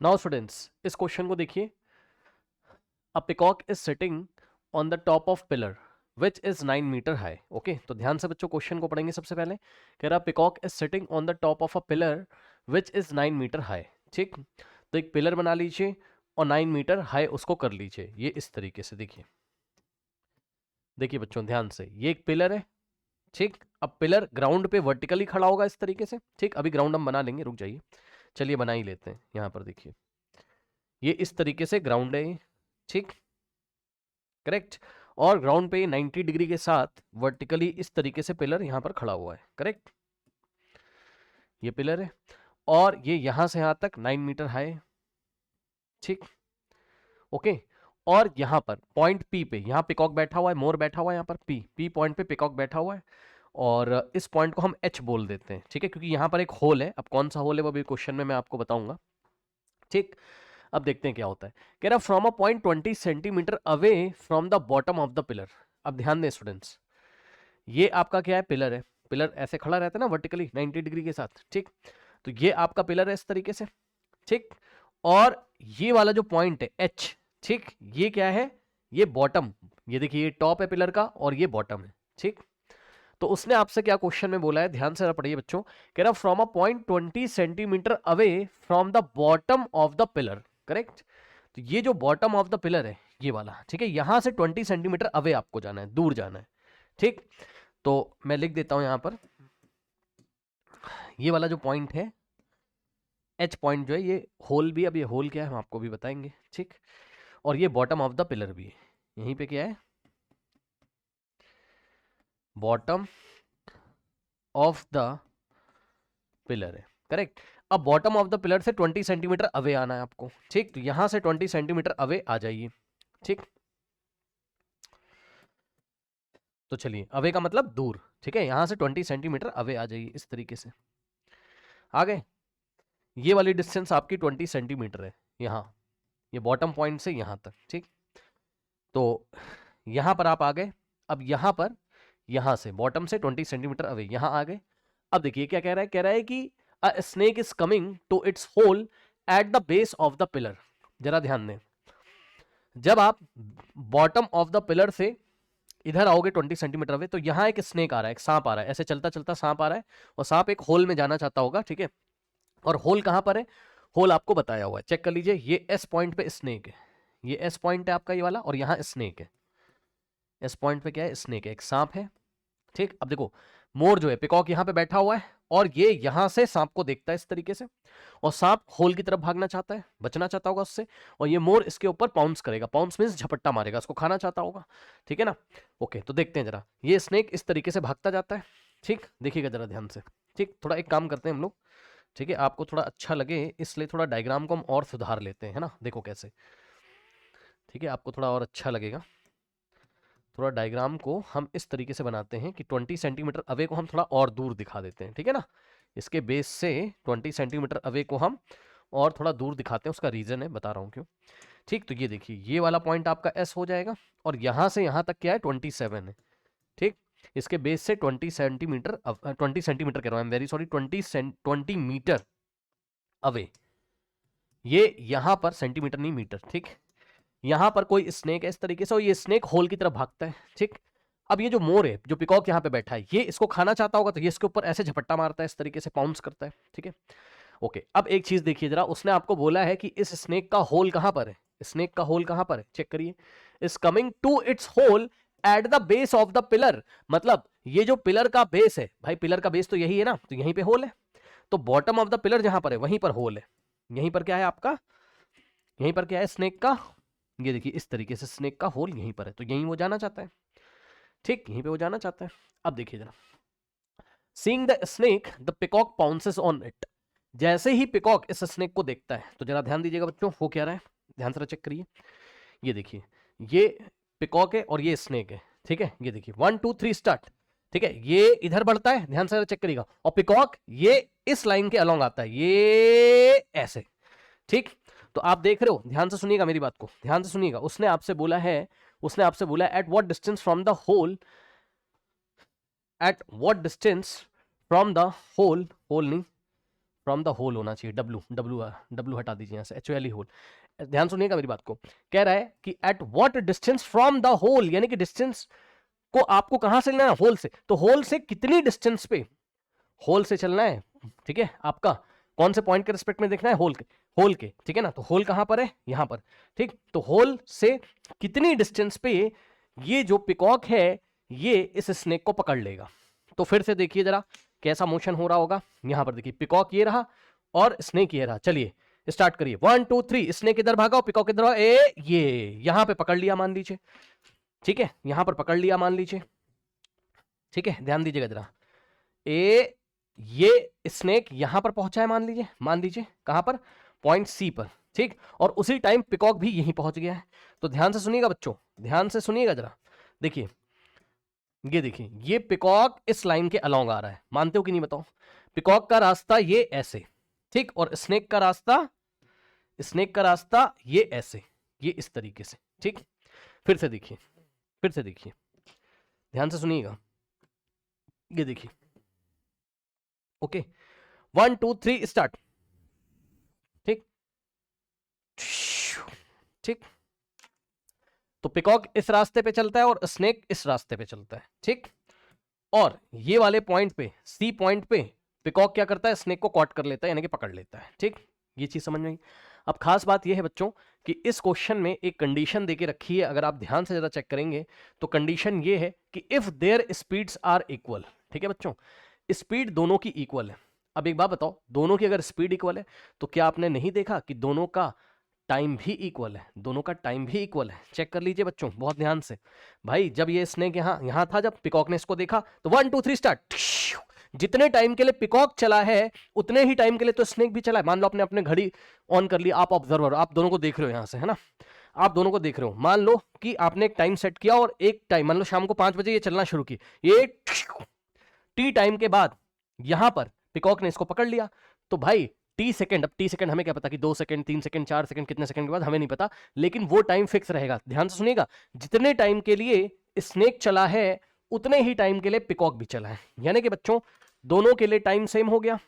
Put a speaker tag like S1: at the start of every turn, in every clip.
S1: Now students, इस question को देखिए। A peacock is sitting on the top of pillar which is 9 metre high. Okay, तो ध्यान से बच्चों क्वेश्चन को पढ़ेंगे। सबसे पहले कह रहा peacock is sitting on the top of a pillar which is 9 metre high. ठीक, तो एक पिलर बना लीजिए और 9 मीटर हाई उसको कर लीजिए। ये इस तरीके से देखिए, देखिए बच्चों ध्यान से, ये एक पिलर है। ठीक, अब पिलर ग्राउंड पे वर्टिकली खड़ा होगा इस तरीके से। ठीक, अभी ग्राउंड हम बना लेंगे, रुक जाइए, चलिए बना ही लेते हैं। यहां पर देखिए, ये इस तरीके से ग्राउंड है। ठीक, करेक्ट। और ग्राउंड पे 90 डिग्री के साथ वर्टिकली इस तरीके से पिलर यहां पर खड़ा हुआ है। करेक्ट, ये पिलर है और ये यहां से यहां तक 9 मीटर हाई है। ठीक, ओके। और यहां पर पॉइंट पी पे, यहां पिकॉक बैठा हुआ है, मोर बैठा हुआ है, यहां पर पी पॉइंट पे पिकॉक बैठा हुआ है और इस पॉइंट को हम एच बोल देते हैं। ठीक है, क्योंकि यहां पर एक होल है। अब कौन सा होल है वो भी क्वेश्चन में मैं आपको बताऊंगा। ठीक, अब देखते हैं क्या होता है। कह रहा from a point 20 centimetre away from the bottom of the pillar. अब ध्यान दें स्टूडेंट्स, ये आपका क्या है, पिलर है। पिलर ऐसे खड़ा रहता है ना वर्टिकली 90 डिग्री के साथ। ठीक, तो ये आपका पिलर है इस तरीके से। ठीक, और ये वाला जो पॉइंट है एच, ठीक, ये क्या है, ये बॉटम। ये देखिए, ये टॉप है पिलर का और ये बॉटम है। ठीक, तो उसने आपसे क्या क्वेश्चन में बोला है, ध्यान से पढ़िए बच्चों। कह रहा from a point 20 centimetre away from the bottom of the pillar. Correct, तो ये जो बॉटम ऑफ द पिलर है ये वाला, ठीक है, यहां से 20 सेंटीमीटर अवे आपको जाना है, दूर जाना है। ठीक, तो मैं लिख देता हूं यहां पर, ये वाला जो पॉइंट है एच पॉइंट जो है, ये होल भी, अब ये होल क्या है हम आपको भी बताएंगे। ठीक, और ये बॉटम ऑफ द पिलर भी है। यहीं पे क्या है, बॉटम ऑफ द पिलर है। करेक्ट, अब बॉटम ऑफ द पिलर से 20 सेंटीमीटर अवे आना है आपको। ठीक, तो यहां से 20 सेंटीमीटर अवे आ जाइए। ठीक, तो चलिए, अवे का मतलब दूर। ठीक है, यहां से 20 सेंटीमीटर अवे आ जाइए इस तरीके से। आ गए, ये वाली डिस्टेंस आपकी 20 सेंटीमीटर है यहाँ, ये बॉटम पॉइंट से यहाँ तक। ठीक, तो यहाँ पर आप आ गए। अब यहाँ पर, यहाँ से बॉटम से 20 सेंटीमीटर अवे यहाँ आ गए। अब देखिए क्या कह रहा है, कह रहा है कि a snake is coming to its hole at the base of the pillar. जरा ध्यान दें, जब आप बॉटम ऑफ द पिलर से इधर आओगे 20 सेंटीमीटर अवे, तो यहाँ एक स्नेक आ रहा है, एक सांप आ रहा है, ऐसे चलता चलता सांप आ रहा है और सांप एक होल में जाना चाहता होगा। ठीक है, और होल कहां पर है, होल आपको बताया हुआ है, चेक कर लीजिए। ये एस पॉइंट पे स्नेक है, ये एस पॉइंट है आपका ये वाला, और यहाँ स्नेक है। एस पॉइंट पे क्या है, स्नेक है, एक सांप है। ठीक, अब देखो, मोर जो है, पिकॉक यहाँ पे बैठा हुआ है और ये यहां से सांप को देखता है इस तरीके से, और सांप होल की तरफ भागना चाहता है, बचना चाहता होगा उससे, और ये मोर इसके ऊपर पाउंस करेगा। पाउंस मीन्स झपट्टा मारेगा, उसको खाना चाहता होगा। ठीक है ना। ओके, तो देखते हैं जरा, ये स्नेक इस तरीके से भागता जाता है। ठीक, देखिएगा जरा ध्यान से। ठीक, थोड़ा एक काम करते हैं हम लोग, ठीक है, आपको थोड़ा अच्छा लगे इसलिए थोड़ा डायग्राम को हम और सुधार लेते हैं, है ना। देखो कैसे, ठीक है, आपको थोड़ा और अच्छा लगेगा। थोड़ा डायग्राम को हम इस तरीके से बनाते हैं कि 20 सेंटीमीटर अवे को हम थोड़ा और दूर दिखा देते हैं। ठीक है ना, इसके बेस से 20 सेंटीमीटर अवे को हम और थोड़ा दूर दिखाते हैं। उसका रीजन है, बता रहा हूँ क्यों। ठीक, तो ये देखिए, ये वाला पॉइंट आपका एस हो जाएगा और यहाँ से यहाँ तक क्या है, 27 है। ठीक, इसके बेस से 20 सेंटीमीटर, 20 सेंटीमीटर कह रहा हूँ, I am very sorry, 20 metre away, ये यहां पर सेंटीमीटर नहीं मीटर। ठीक, यहां पर कोई स्नेक है इस तरीके से और ये स्नेक होल की तरफ भागता है। ठीक, अब ये जो मोर है, जो पिकॉक यहाँ पे बैठा है, ये इसको खाना चाहता होगा, तो ये इसके ऊपर ऐसे झपट्टा मारता है, इस तरीके से पाउंस करता है। ठीक है, ओके। अब एक चीज देखिए जरा, उसने आपको बोला है कि इस स्नेक का होल कहां पर है, स्नेक का होल कहां पर है, चेक करिए। Is coming to its hole at the base of the pillar, मतलब ये जो पिलर का बेस है, भाई पिलर का बेस तो यही है ना, तो यहीं पे होल है। तो बॉटम ऑफ द पिलर जहां पर है वहीं पर होल है। यहीं पर क्या है आपका, यहीं पर क्या है स्नेक का, ये देखिए इस तरीके से स्नेक का होल यहीं पर है, तो यहीं वो जाना चाहता है। ठीक, यहीं पे वो जाना चाहता है। अब देखिए जरा, seeing the snake the peacock pounces on it. जैसे ही पिकॉक इस स्नेक को देखता है, तो जरा ध्यान दीजिएगा बच्चों, हो क्या रहा है, ध्यान से चेक करिए। ये देखिए, ये पिकॉक है और ये स्नेक है। ठीक है, ये देखिए 1 2 3 स्टार्ट। ठीक है, ये इधर बढ़ता है, ध्यान से चेक करिएगा, और पिकॉक ये इस लाइन के अलोंग आता है, ये ऐसे। ठीक, तो आप देख रहे हो, ध्यान से सुनिएगा मेरी बात को, ध्यान से सुनिएगा। उसने आपसे बोला है, उसने आपसे बोला at what distance from the hole, at what distance from the hole, hole नहीं, फ्रॉम द होल होना चाहिए, डब्ल्यू डब्ल्यू डब्ल्यू हटा दीजिए यहाँ से, HOLE होल। ध्यान सुनिएगा मेरी बात को, कह रहा है कि at what distance from the hole, यानी कि डिस्टेंस को आपको कहां से लेना है, होल से। तो होल से कितनी डिस्टेंस पे, होल से चलना है, ठीक है, आपका कौन से पॉइंट के रिस्पेक्ट में देखना है, होल के, ठीक है ना। तो होल कहां पर है, यहां पर, ठीक। तो होल से कितनी डिस्टेंस पे ये जो पिकॉक है ये इस स्नेक को पकड़ लेगा। तो फिर से देखिए जरा कैसा मोशन हो रहा होगा। यहां पर देखिए पिकॉक ये रहा और स्नेक ये रहा। चलिए स्टार्ट करिए, 1 2 3, स्नेक इधर भागा, पिकॉक इधर, ये यहां पे पकड़ लिया मान लीजिए, ठीक है, यहां पर पकड़ लिया मान लीजिए, ठीक है। ध्यान दीजिएगा जरा, ये स्नेक यहां पर पहुंचा है मान लीजिए कहां पर, पॉइंट सी पर, ठीक। और उसी टाइम पिकॉक भी यहीं पहुंच गया है। तो ध्यान से सुनिएगा बच्चों, ध्यान से सुनिएगा जरा, देखिए ये देखिए, ये पिकॉक इस लाइन के अलोंग आ रहा है, मानते हो कि नहीं बताओ। पिकॉक का रास्ता ये ऐसे, ठीक, और स्नेक का रास्ता ये ऐसे, ये इस तरीके से, ठीक। फिर से देखिए, ध्यान से सुनिएगा, ये देखिए, ओके, 1 2 3 स्टार्ट, ठीक ठीक। तो पिकॉक इस रास्ते पे चलता है और स्नेक इस रास्ते पे चलता है, ठीक। और ये वाले पॉइंट पे, सी पॉइंट पे, पिकॉक क्या करता है, स्नेक को कॉट कर लेता है, यानी कि पकड़ लेता है, ठीक। ये चीज समझ में आई। अब खास बात यह है बच्चों कि इस क्वेश्चन में एक कंडीशन देके रखी है, अगर आप ध्यान से जरा चेक करेंगे तो कंडीशन ये है कि if their speeds are equal, ठीक है बच्चों, स्पीड दोनों की इक्वल है। अब एक बात बताओ, दोनों की अगर स्पीड इक्वल है तो क्या आपने नहीं देखा कि दोनों का टाइम भी इक्वल है, चेक कर लीजिए बच्चों बहुत ध्यान से। भाई जब ये स्नेक यहां था, जब पिकॉक ने इसको देखा तो 1 2 3 स्टार्ट, जितने टाइम के लिए पिकॉक चला है उतने ही टाइम के लिए तो स्नेक भी चला है। मान लो आपने अपने घड़ी ऑन कर ली, आप ऑब्जर्वर, आप दोनों को देख रहे हो यहां से, है ना, आप दोनों को देख रहे हो। मान लो कि आपने एक टाइम सेट किया और एक टाइम, मान लो शाम को 5 बजे ये चलना शुरू की, ये टी टाइम के बाद यहां पर पिकॉक ने इसको पकड़ लिया। तो भाई टी सेकंड, अब टी सेकंड हमें क्या पता कि 2 सेकंड 3 सेकंड 4 सेकंड कितने सेकंड के बाद, हमें नहीं पता, लेकिन वो टाइम फिक्स रहेगा। ध्यान से सुनिएगा, जितने टाइम के लिए स्नेक चला है उतने ही टाइम के लिए पिकॉक भी चला है, यानी कि बच्चों दोनों के लिए टाइम सेम हो गया,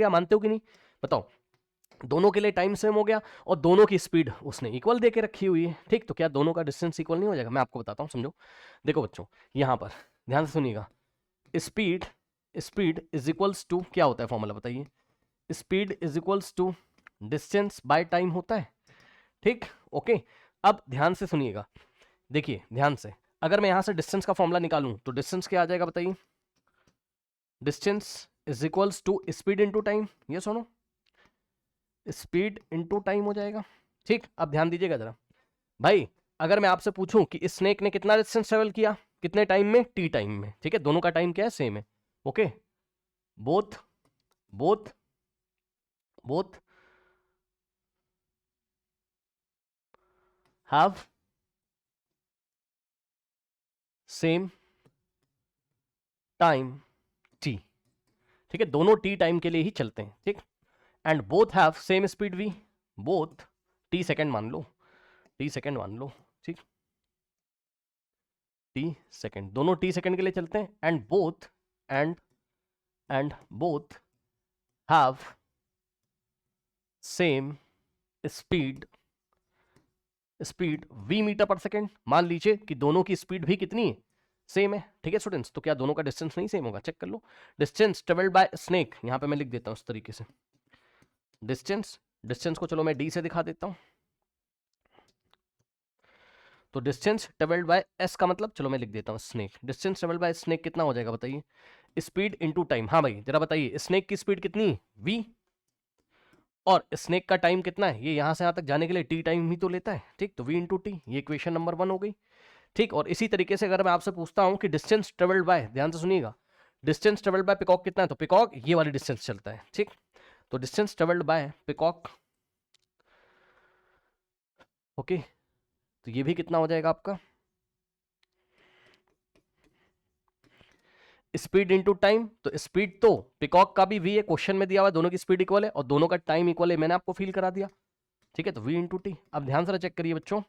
S1: मानते हो कि नहीं बताओ, दोनों के लिए टाइम सेम हो गया और दोनों की स्पीड उसने इक्वल देके रखी हुई है, ठीक। तो क्या दोनों का डिस्टेंस इक्वल नहीं हो जाएगा? मैं आपको बताता हूं, समझो। देखो बच्चों यहां पर ध्यान से सुनिएगा, स्पीड इज इक्वल्स टू, क्या होता है फॉर्मूला बताइए, speed is equals to distance by time होता है, ठीक, ओके। अब ध्यान से सुनिएगा, देखिए ध्यान से, अगर मैं यहां से डिस्टेंस का फॉर्मूला निकालूं तो डिस्टेंस क्या आ जाएगा बताइए, distance is equals to speed into time, ये सुनो, स्पीड इनटू टाइम हो जाएगा, ठीक। अब ध्यान दीजिएगा जरा भाई, अगर मैं आपसे पूछूं कि स्नेक ने कितना डिस्टेंस ट्रेवल किया, कितने टाइम में, टी टाइम में, ठीक है, दोनों का टाइम क्या है, सेम है, okay. Both both both have same time T, ठीक है, दोनों टी टाइम के लिए ही चलते हैं, ठीक। And both have same speed v, both t second मान लो, ठीक, टी सेकंड, दोनों टी सेकंड के लिए चलते हैं। And both have same speed v metre per second, मान लीजिए कि दोनों की स्पीड भी कितनी है, सेम है, ठीक है स्टूडेंट्स। तो क्या दोनों का डिस्टेंस नहीं सेम होगा? चेक कर लो, डिस्टेंस ट्रेवल्ड बाय स्नेक, यहां पे मैं लिख देता हूं इस तरीके से, डिस्टेंस को चलो मैं d से दिखा देता हूं। तो डिस्टेंस ट्रेवल्ड बाय s का मतलब, चलो मैं लिख देता हूं snake, distance travelled by snake कितना हो जाएगा बताइए, स्पीड इनटू टाइम। हाँ भाई जरा बताइए, स्नेक की स्पीड कितनी, v, और स्नेक का टाइम कितना है, ये यहां से यहां तक जाने के लिए टी टाइम ही तो लेता है, ठीक। तो v इंटू टी, ये इक्वेशन नंबर 1 हो गई, ठीक। और इसी तरीके से अगर मैं आपसे पूछता हूं कि डिस्टेंस ट्रेवल्ड बाय, ध्यान से सुनिएगा, डिस्टेंस ट्रेवल्ड बाय पिकॉक कितना है, तो पिकॉक ये वाली डिस्टेंस चलता है, ठीक। तो distance travelled by peacock, okay, तो ये भी कितना हो जाएगा आपका, स्पीड इनटू टाइम। तो स्पीड तो पिकॉक का भी v है, क्वेश्चन में दिया हुआ है, दोनों की स्पीड इक्वल है और दोनों का टाइम इक्वल है, मैंने आपको फील करा दिया, ठीक है। तो v इंटू टी। अब ध्यान से चेक करिए बच्चों,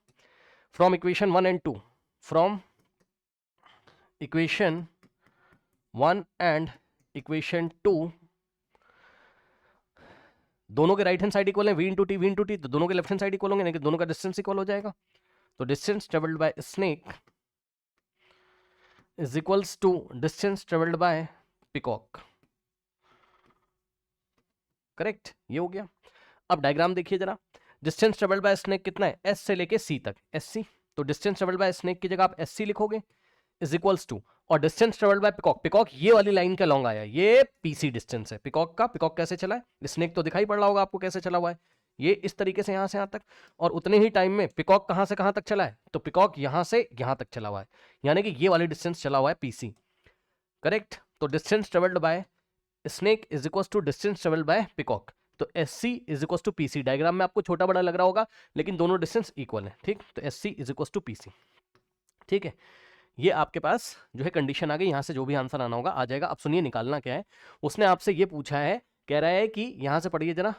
S1: from equation 1 and 2, from equation 1 and equation 2, दोनों के राइट हैंड साइड इक्वल है, v इंटू टी, तो दोनों के लेफ्ट हैंड साइड इक्वल होंगे, यानी कि दोनों का डिस्टेंस इक्वल हो जाएगा। तो distance travelled by snake is equals to distance travelled by peacock. Correct, ये हो गया। अब डायग्राम देखिए जरा, डिस्टेंस ट्रेवल्ड बाय स्नेक कितना है, एस से लेके सी तक, एस सी। तो डिस्टेंस ट्रेवल्ड बाय स्नेक की जगह आप एस सी लिखोगे इज इक्वल्स टू, और distance travelled by peacock, peacock ये वाली लाइन के लॉन्ग आया, ये पीसी डिस्टेंस है पिकॉक का। पिकॉक कैसे चला है, स्नेक तो दिखाई पड़ रहा होगा आपको कैसे चला हुआ है, ये इस तरीके से यहां से यहां तक, और उतने ही टाइम में पिकॉक कहां से कहां तक चला है, तो पिकॉक यहां से यहां तक चला हुआ है, यानी कि ये वाली डिस्टेंस चला हुआ है पीसी। करेक्ट, तो distance travelled by snake is equal to distance travelled by peacock. तो S C is equal to PC, diagram में आपको छोटा बड़ा लग रहा होगा लेकिन दोनों डिस्टेंस इक्वल है, ठीक। तो S C is equal to PC, ठीक है। ये आपके पास जो है कंडीशन आ गई, यहां से जो भी आंसर आना होगा आ जाएगा। अब सुनिए निकालना क्या है, उसने आपसे ये पूछा है, कह रहा है कि यहां से पढ़िए जरा,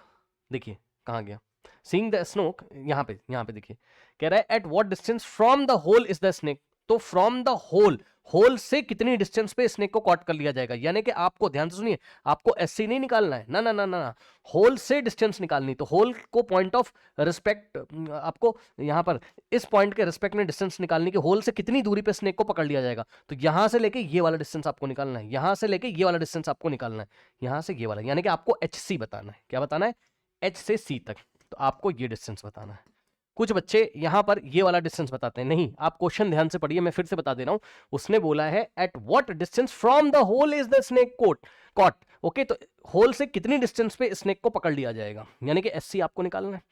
S1: देखिए कहां गया, सीइंग द स्नोक, यहां पे देखिए, कह रहा है at what distance from the hole is the snake. तो फ्रॉम द होल, होल से कितनी डिस्टेंस पे स्नेक को कॉट कर लिया जाएगा, यानी कि आपको ध्यान से सुनिए, आपको एससी नहीं निकालना है, ना ना ना ना, होल से डिस्टेंस निकालनी। तो होल को पॉइंट ऑफ रिस्पेक्ट, आपको यहां पर इस पॉइंट के रिस्पेक्ट में डिस्टेंस निकालनी, कि होल से कितनी दूरी पे स्नेक को पकड़ लिया जाएगा। तो यहां से लेके ये वाला डिस्टेंस आपको निकालना है, यहां से लेके ये वाला डिस्टेंस आपको निकालना है, यहां से ये वाला, यानी कि आपको एच सी बताना है। क्या बताना है, एच से सी तक, तो आपको ये डिस्टेंस बताना है। कुछ बच्चे यहां पर ये वाला डिस्टेंस बताते हैं, नहीं, आप क्वेश्चन ध्यान से पढ़िए, मैं फिर से बता दे रहा हूं। उसने बोला है at what distance from the hole is the snake caught, okay. तो होल से कितनी डिस्टेंस पे स्नेक को पकड़ लिया जाएगा, यानी कि एससी आपको निकालना है।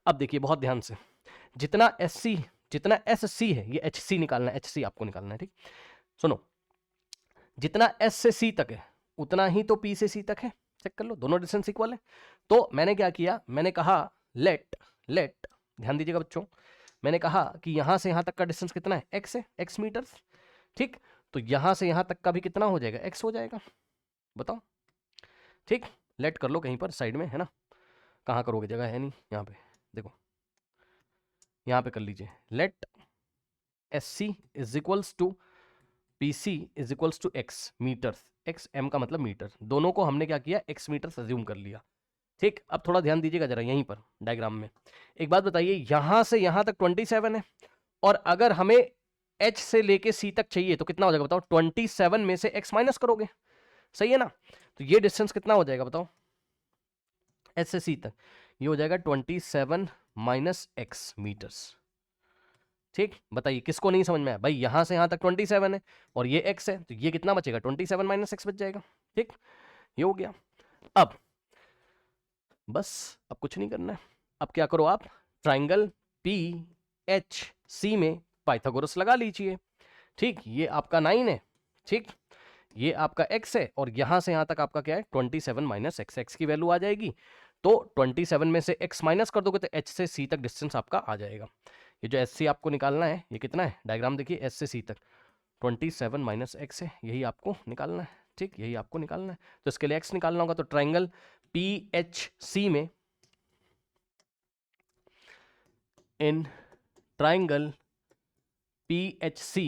S1: अब देखिए बहुत ध्यान से, जितना एससी, जितना एससी है, ये एचसी निकालना है, एचसी आपको निकालना है, ठीक। सुनो, जितना एस से सी तक है उतना ही तो पी से सी तक है, चेक कर लो, दोनों डिस्टेंस इक्वल है। तो मैंने क्या किया, मैंने कहा लेट, ध्यान दीजिएगा बच्चों, मैंने कहा कि यहां से यहां तक का डिस्टेंस कितना है, एक्स है, एक्स मीटर, ठीक। तो यहां से यहां तक का भी कितना हो जाएगा, एक्स हो जाएगा, बताओ, ठीक। लेट कर लो कहीं पर साइड में, है ना, कहां करोगे, जगह है नहीं, यहां पे देखो, यहां पे कर लीजिए, let S C is equals to P C is equals to X metre, X M का मतलब मीटर, दोनों को हमने क्या किया, एक्स मीटर अज्यूम कर लिया, ठीक। अब थोड़ा ध्यान दीजिएगा जरा यहीं पर डायग्राम में, एक बात बताइए, यहां से यहां तक 27 है, और अगर हमें h से लेके c तक चाहिए तो कितना हो जाएगा बताओ, 27 में से x माइनस करोगे, सही है ना। तो ये डिस्टेंस कितना हो जाएगा बताओ, h से c तक, ये हो जाएगा 27 माइनस एक्स मीटर्स, ठीक। बताइए किसको नहीं समझ में आया, भाई यहां से यहां तक 27 है और ये x है, तो ये कितना बचेगा, 27 माइनस एक्स बच जाएगा, ठीक। ये हो गया। अब बस, अब कुछ नहीं करना है, अब क्या करो आप, ट्राइंगल पी एच सी में पाइथागोरस लगा लीजिए, ठीक। ये आपका 9 है, ठीक, ये आपका x है, और यहां से यहां तक आपका क्या है, 27 माइनस एक्स, एक्स की वैल्यू आ जाएगी, तो 27 में से x माइनस कर दोगे तो h से c तक डिस्टेंस आपका आ जाएगा। ये जो एस सी आपको निकालना है, ये कितना है, डायग्राम देखिए, एस से सी तक 27 माइनस एक्स है, यही आपको निकालना है, ठीक, यही आपको निकालना है। तो इसके लिए x निकालना होगा, तो ट्राइंगल पी एच सी में, in triangle P H C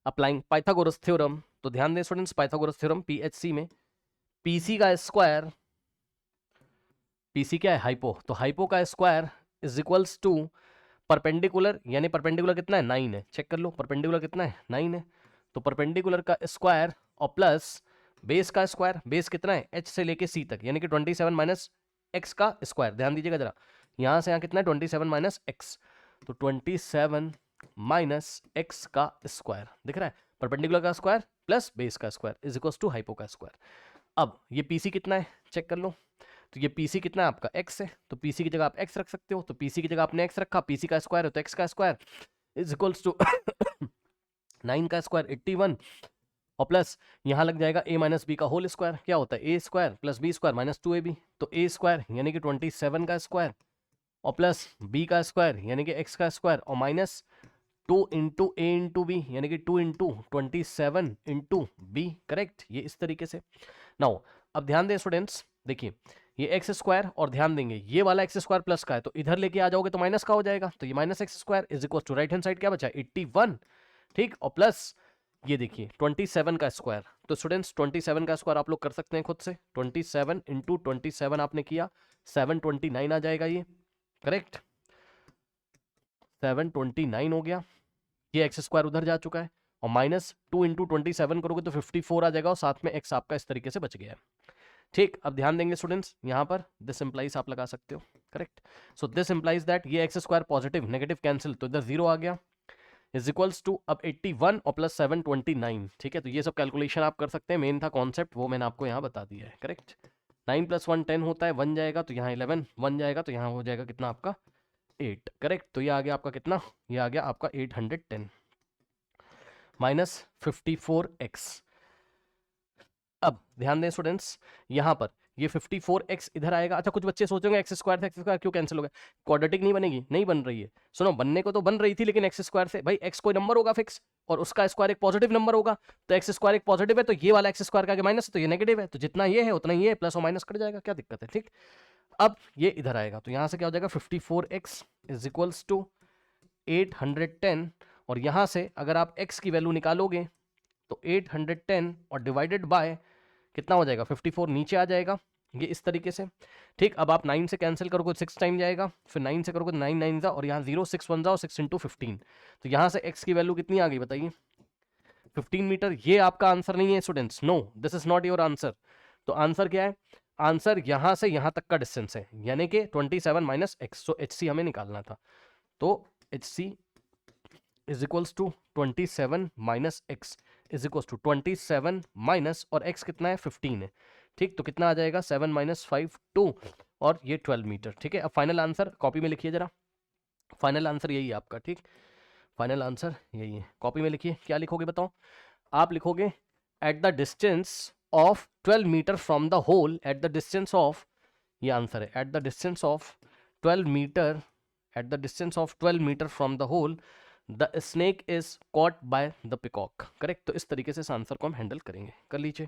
S1: applying Pythagoras theorem, तो ध्यान दें students, Pythagoras theorem P H C में, पीसी का स्क्वायर, पीसी क्या है, हाइपो, तो हाइपो का square is equals to perpendicular, यानी परपेंडिकुलर कितना है, 9 है, चेक कर लो परपेंडिकुलर कितना है, 9 है, तो परपेंडिकुलर का स्क्वायर और प्लस बेस का स्क्वायर, बेस कितना है, h से लेके c तक, यानी कि 27 माइनस एक्स का स्क्वायर, ध्यान दीजिएगा जरा, यहां से यहां कितना है, 27 माइनस एक्स, तो 27 माइनस एक्स का स्क्वायर, दिख रहा है, परपेंडिकुलर का स्क्वायर प्लस बेस का square is equal to hypo का स्क्वायर। अब ये पीसी कितना है, चेक कर लो, तो ये पीसी कितना है आपका, x है, तो पीसी की जगह आप x रख सकते हो, तो पीसी की जगह आपने x रखा, पीसी का स्क्वायर है तो x का स्क्वायर इज इक्वल्स टू 9 का स्क्वायर 81, और प्लस यहां लग जाएगा a माइनस बी का होल स्क्वायर, क्या होता है a square plus B square minus 2ab, तो a स्क्वायर यानी कि 27 का स्क्वायर और प्लस b का स्क्वायर यानी कि x का स्क्वायर और माइनस 2 इंटू ए इंटू बी यानी कि 2 इंटू 27 इंटू बी, करेक्ट। ये इस तरीके से। नाउ अब ध्यान दें स्टूडेंट्स, देखिए ये एक्स स्क्वायर, और ध्यान देंगे ये वाला एक्स स्क्वायर प्लस का है, तो इधर लेके आ जाओगे तो माइनस का हो जाएगा, तो ये minus X square is equal to right hand side क्या बचा, 81, ठीक, और प्लस ये देखिए 27 का स्क्वायर, तो स्टूडेंट्स 27 का स्क्वायर आप लोग कर सकते हैं खुद से, 27 इंटू 27 आपने किया 729 आ जाएगा ये, करेक्ट। 729 हो गया, ये एक्स स्क्वायर उधर जा चुका है, और -2 × 27 करोगे तो 54 आ जाएगा, और साथ में एक्स आपका इस तरीके से बच गया है। ठीक, अब ध्यान देंगे स्टूडेंट्स, यहां पर दिस इंप्लाइज आप लगा सकते हो, correct. So this implies that ये x square positive negative cancel, तो इधर 0 आ गया, इज इक्वल्स टू अब 81 और प्लस 729। ठीक है, तो ये सब कैलकुलेशन आप कर सकते हैं, मेन था कॉन्सेप्ट वो मैंने आपको यहाँ बता दिया है, करेक्ट। 9 + 1 10 होता है, 1 जाएगा तो यहाँ 11, 1 जाएगा तो यहाँ हो जाएगा कितना आपका 8, करेक्ट। तो ये आ गया आपका कितना, ये आ गया आपका 810 -54x। अब ध्यान दें स्टूडेंट्स, यहाँ पर ये 54x इधर आएगा। अच्छा, कुछ बच्चे सोचेंगे एक्स स्क्वायर से एक्स स्क्वायर क्यों कैंसिल हो गया, क्वाड्रेटिक नहीं बनेगी, नहीं बन रही है। सुनो, बनने को तो बन रही थी, लेकिन एक्स स्क्वायर से भाई एक्स कोई नंबर होगा फिक्स, और उसका स्क्वायर एक पॉजिटिव नंबर होगा, तो एक्स स्क्वायर एक पॉजिटिव है, तो ये वाला एक्स स्क्वायर का आगे माइनस है, तो ये नेगेटिव है, तो जितना ये है उतना ये है, प्लस और माइनस कट जाएगा, क्या दिक्कत है। ठीक, अब ये इधर आएगा, तो यहाँ से क्या हो जाएगा 54x इज इक्वल्स टू 810, और यहाँ से अगर आप x की वैल्यू निकालोगे तो 810 और डिवाइडेड बाय कितना हो जाएगा 54 नीचे आ जाएगा, ये इस तरीके से। ठीक, अब आप 9 से कैंसिल करोगे 6 टाइम जाएगा, फिर 9 से करोगे 9 9 जा, और यहाँ 0 6 1 जा, और 6 × 15, तो यहाँ से x की वैल्यू कितनी आ गई बताइए 15 मीटर। ये आपका आंसर नहीं है students, no this is not your answer. तो आंसर क्या है, आंसर यहाँ से यहाँ तक का डिस्टेंस है, यानी कि 27 - x, सो HC हमें निकालना था, तो HC is equals to 27 - x is equals to 27 minus, और x कितना है 15 है। ठीक, तो कितना आ जाएगा 7 - 5 2, और ये 12 मीटर। ठीक है, अब फाइनल आंसर कॉपी में लिखिए जरा, फाइनल आंसर यही है आपका। ठीक, फाइनल आंसर यही है, कॉपी में लिखिए, क्या लिखोगे बताओ, आप लिखोगे at the distance of 12 metre from the hole, at the distance of, ये आंसर है, at the distance of 12 metre, at the distance of 12 metre from the hole the snake is caught by the peacock, correct. तो इस तरीके से इस answer को हम handle करेंगे, कर लीजिए।